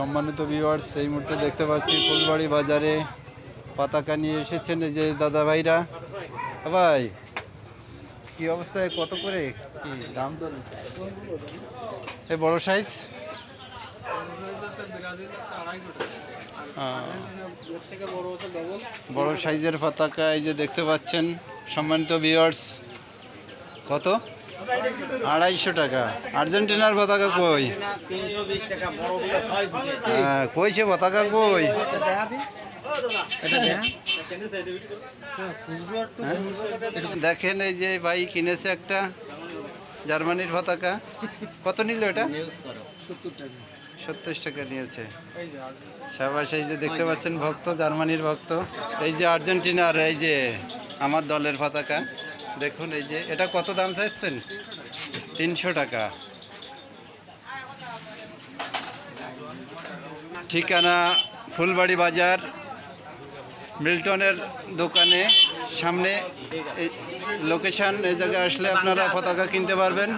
সম্মানিত ভিউয়ার্স, এই মুহূর্তে দেখতে পাচ্ছি ফুলবাড়ি বাজারে পতাকা নিয়ে এসেছেন এই যে দাদা ভাইরা। ভাই কি অবস্থায়, কত করে কি দাম? এই বড় সাইজ বড় সাইজের পতাকা এই যে দেখতে পাচ্ছেন সম্মানিত ভিউয়ার্স। কত? 250 টাকা। আর্জেন্টিনার পতাকা কই? হ্যাঁ, কইছে পতাকা কই? দেখেন এই যে ভাই কিনেছে একটা জার্মানির পতাকা। কত নিল এটা? 70 টাকা নিয়েছে। সবাই এই যে দেখতে পাচ্ছেন ভক্ত, জার্মানির ভক্ত। এই যে আর্জেন্টিনার এই যে আমার দলের পতাকা দেখুন। এই যে এটা কত দাম চাইছেন? 300 টাকা। ঠিকানা ফুলবাড়ি বাজার, মিল্টনের দোকানে সামনে লোকেশন। এই জায়গায় আসলে আপনারা পতাকা কিনতে পারবেন।